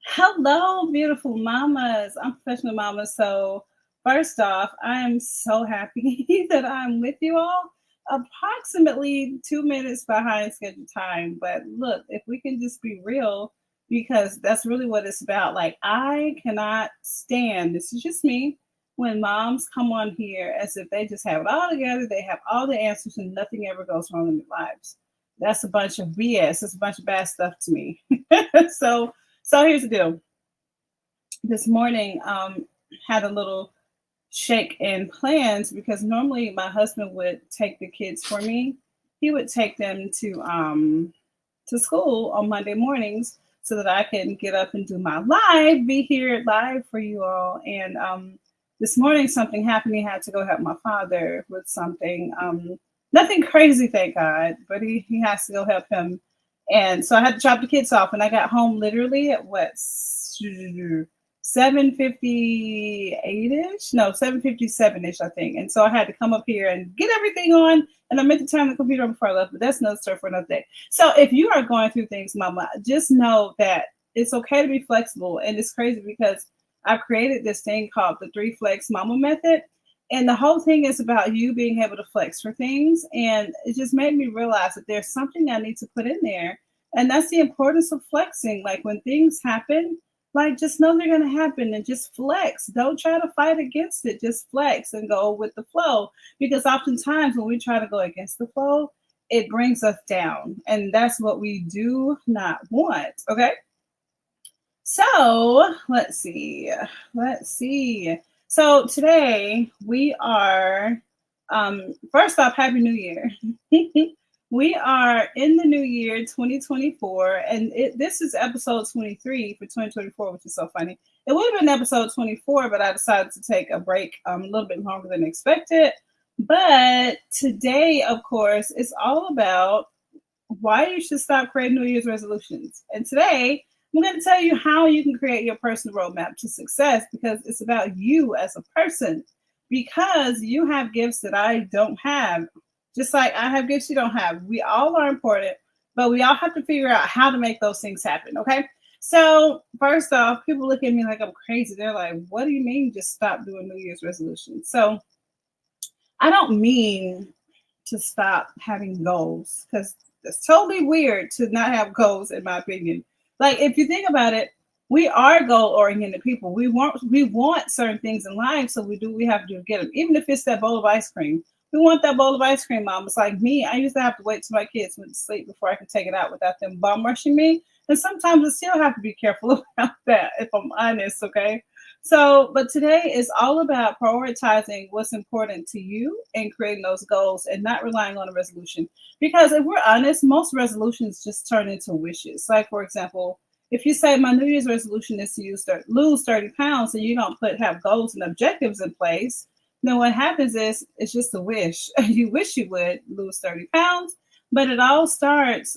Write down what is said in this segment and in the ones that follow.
Hello, beautiful mamas. I'm professional mama. So, first off, I am so happy that I'm with you all. Approximately 2 minutes behind schedule time. But look, if we can just be real, because that's really what it's about. Like, I cannot stand, this is just me, when moms come on here as if they just have it all together, they have all the answers, and nothing ever goes wrong in their lives. That's a bunch of BS. It's a bunch of bad stuff to me. so, so here's the deal. This morning, had a little shake in plans because normally my husband would take the kids for me. He would take them to school on Monday mornings so that I can get up and do my live, be here live for you all. And this morning something happened. He had to go help my father with something. Nothing crazy, thank God, but he has to go help him. And so I had to drop the kids off, and I got home literally at what 7:58 ish, no 7:57 ish, I think. And so I had to come up here and get everything on, and I meant to turn the computer on before I left, but that's another story for another day. So if you are going through things, mama, just know that it's okay to be flexible. And it's crazy because I've created this thing called the 3 Flex Mama Method, and the whole thing is about you being able to flex for things. And it just made me realize that there's something I need to put in there, and that's the importance of flexing. Like when things happen, like just know they're going to happen and just flex. Don't try to fight against it. Just flex and go with the flow. Because oftentimes when we try to go against the flow, it brings us down. And that's what we do not want. Okay. So let's see. So today we are, first off, Happy New Year. We are in the new year 2024, and this is episode 23 for 2024, which is so funny. It would have been episode 24, but I decided to take a break a little bit longer than expected. But today, of course, it's all about why you should stop creating New Year's resolutions. And today, I'm going to tell you how you can create your personal roadmap to success, because it's about you as a person, because you have gifts that I don't have. Just like I have gifts you don't have. We all are important, but we all have to figure out how to make those things happen, okay? So first off, people look at me like I'm crazy. They're like, what do you mean just stop doing New Year's resolutions? So I don't mean to stop having goals, because it's totally weird to not have goals, in my opinion. Like if you think about it, we are goal-oriented people. We want certain things in life, so we have to get them. Even if it's that bowl of ice cream. We want that bowl of ice cream, mom. It's like me. I used to have to wait till my kids went to sleep before I could take it out without them bum rushing me. And sometimes I still have to be careful about that, if I'm honest, okay? So, but today is all about prioritizing what's important to you and creating those goals and not relying on a resolution. Because if we're honest, most resolutions just turn into wishes. Like, for example, if you say my New Year's resolution is to lose 30 pounds and you don't have goals and objectives in place, then what happens is it's just a wish. You wish you would lose 30 pounds, but it all starts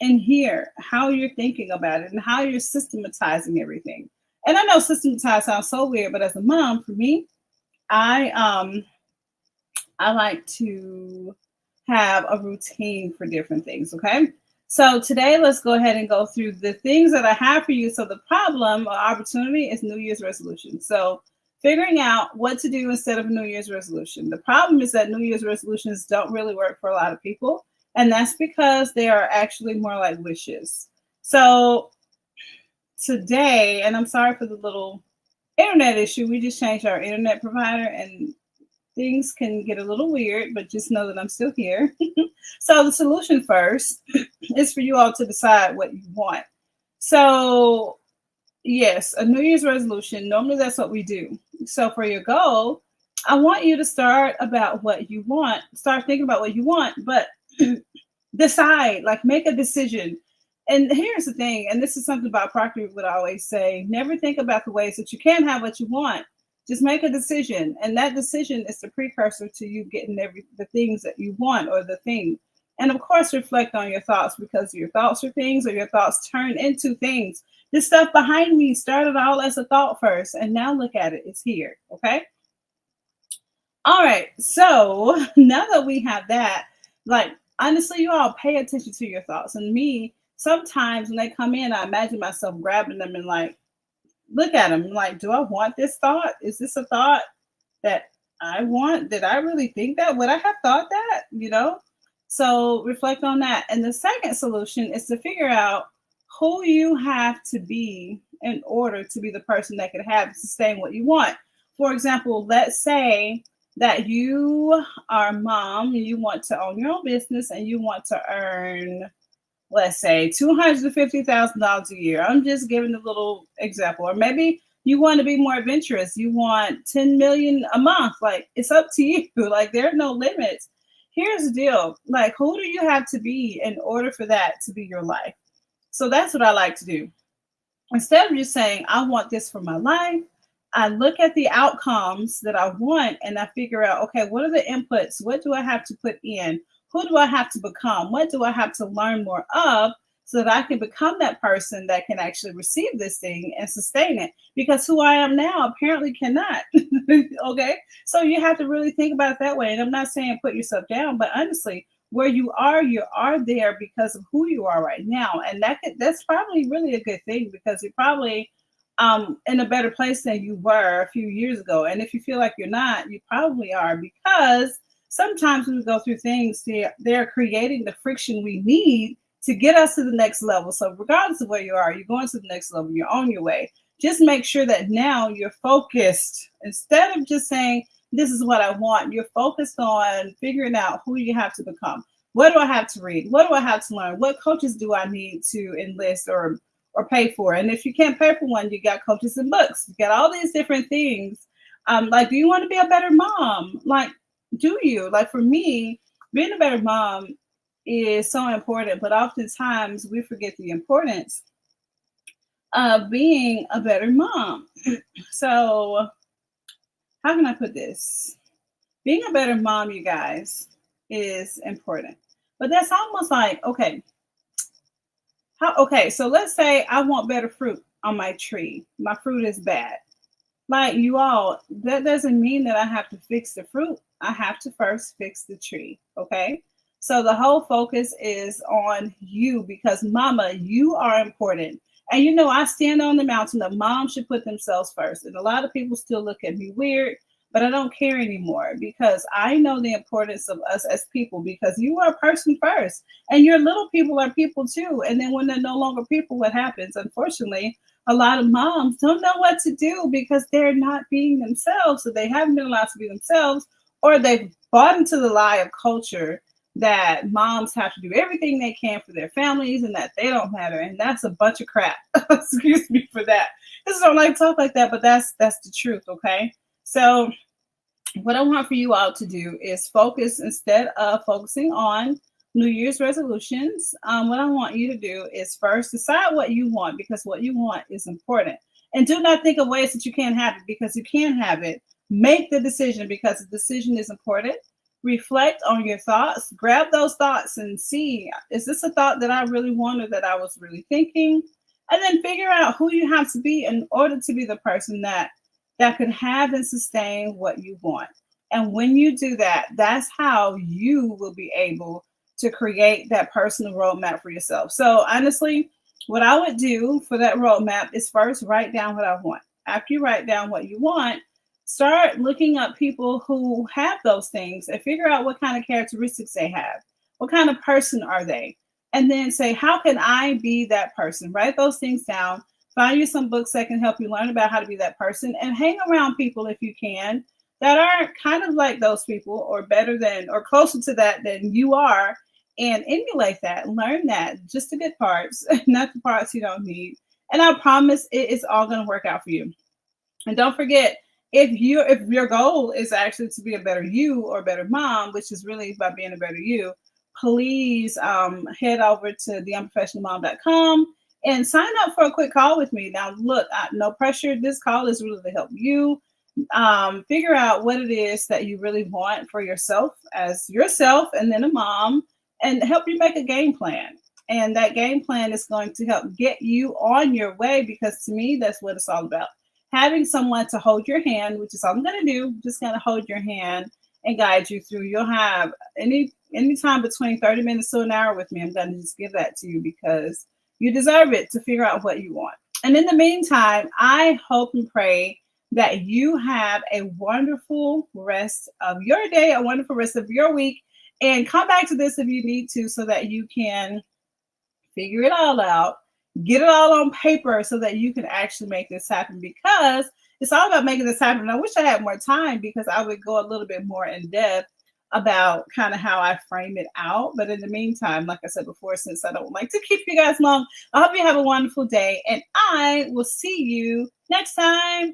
in here, how you're thinking about it and how you're systematizing everything. And I know systematize sounds so weird, but as a mom, for me, I like to have a routine for different things, okay? So today, let's go ahead and go through the things that I have for you. So the problem or opportunity is New Year's resolution. So figuring out what to do instead of a New Year's resolution. The problem is that New Year's resolutions don't really work for a lot of people, and that's because they are actually more like wishes. So today, and I'm sorry for the little internet issue, we just changed our internet provider and things can get a little weird, but just know that I'm still here. So the solution first is for you all to decide what you want. So yes, a New Year's resolution, normally that's what we do. So for your goal, I want you to start about what you want. Start thinking about what you want, but decide, like make a decision. And here's the thing, and this is something about Proctor would always say, never think about the ways that you can have what you want. Just make a decision. And that decision is the precursor to you getting the things that you want or the thing. And of course, reflect on your thoughts, because your thoughts are things, or your thoughts turn into things. This stuff behind me started all as a thought first, and now look at it, it's here, okay? All right. So now that we have that, like honestly, you all pay attention to your thoughts. And me, sometimes when they come in, I imagine myself grabbing them and like look at them. Like, do I want this thought? Is this a thought that I want? Did I really think that? Would I have thought that? So reflect on that. And the second solution is to figure out who you have to be in order to be the person that can have and sustain what you want. For example, let's say that you are a mom and you want to own your own business and you want to earn, let's say, $250,000 a year. I'm just giving a little example. Or maybe you want to be more adventurous. You want 10 million a month. Like, it's up to you. Like, there are no limits. Here's the deal. Like, who do you have to be in order for that to be your life? So that's what I like to do. Instead of just saying, I want this for my life, I look at the outcomes that I want and I figure out, okay, what are the inputs? What do I have to put in? Who do I have to become? What do I have to learn more of so that I can become that person that can actually receive this thing and sustain it? Because who I am now apparently cannot. Okay. So you have to really think about it that way. And I'm not saying put yourself down, but honestly, where you are there because of who you are right now. And that's probably really a good thing because you're probably in a better place than you were a few years ago. And if you feel like you're not, you probably are because sometimes when we go through things, they're creating the friction we need to get us to the next level. So regardless of where you are, you're going to the next level, you're on your way. Just make sure that now you're focused. Instead of just saying, this is what I want, you're focused on figuring out who you have to become. What do I have to read? What do I have to learn? What coaches do I need to enlist or pay for? And if you can't pay for one, you got coaches and books. You got all these different things. Like, do you want to be a better mom? Like, do you? Like, for me, being a better mom is so important, but oftentimes we forget the importance of being a better mom. So, how can I put this? Being a better mom, you guys, is important. But that's almost like, okay, so let's say I want better fruit on my tree. My fruit is bad. Like, you all, that doesn't mean that I have to fix the fruit. I have to first fix the tree. Okay. So the whole focus is on you because mama, you are important. And I stand on the mountain that moms should put themselves first. And a lot of people still look at me weird, but I don't care anymore because I know the importance of us as people because you are a person first. And your little people are people too. And then when they're no longer people, what happens? Unfortunately, a lot of moms don't know what to do because they're not being themselves. So they haven't been allowed to be themselves, or they've bought into the lie of culture that moms have to do everything they can for their families and that they don't matter. And that's a bunch of crap. Excuse me for that. I just don't like to talk like that, but that's the truth. Okay. So what I want for you all to do is focus instead of focusing on New Year's resolutions. What I want you to do is first decide what you want because what you want is important. And do not think of ways that you can't have it because you can have it. Make the decision because the decision is important. Reflect on your thoughts. Grab those thoughts and see, is this a thought that I really want or that I was really thinking? And then figure out who you have to be in order to be the person that could have and sustain what you want. And when you do that, that's how you will be able to create that personal roadmap for yourself. So honestly, what I would do for that roadmap is first write down what I want. After you write down what you want, start looking up people who have those things and figure out what kind of characteristics they have. What kind of person are they? And then say, how can I be that person? Write those things down. Find you some books that can help you learn about how to be that person and hang around people if you can that are kind of like those people or better than or closer to that than you are and emulate that. Learn that, just the good parts, not the parts you don't need. And I promise it is all going to work out for you. And don't forget, if your goal is actually to be a better you or a better mom, which is really about being a better you, please head over to theunprofessionalmom.com and sign up for a quick call with me. Now, look, no pressure. This call is really to help you figure out what it is that you really want for yourself as yourself and then a mom and help you make a game plan. And that game plan is going to help get you on your way because to me, that's what it's all about. having someone to hold your hand, which is all I'm going to do, just going to hold your hand and guide you through. You'll have any time between 30 minutes to an hour with me. I'm going to just give that to you because you deserve it to figure out what you want. And in the meantime, I hope and pray that you have a wonderful rest of your day, a wonderful rest of your week, and come back to this if you need to so that you can figure it all out, get it all on paper so that you can actually make this happen because it's all about making this happen. And I wish I had more time because I would go a little bit more in depth about kind of how I frame it out. But in the meantime, like I said before, since I don't like to keep you guys long, I hope you have a wonderful day and I will see you next time.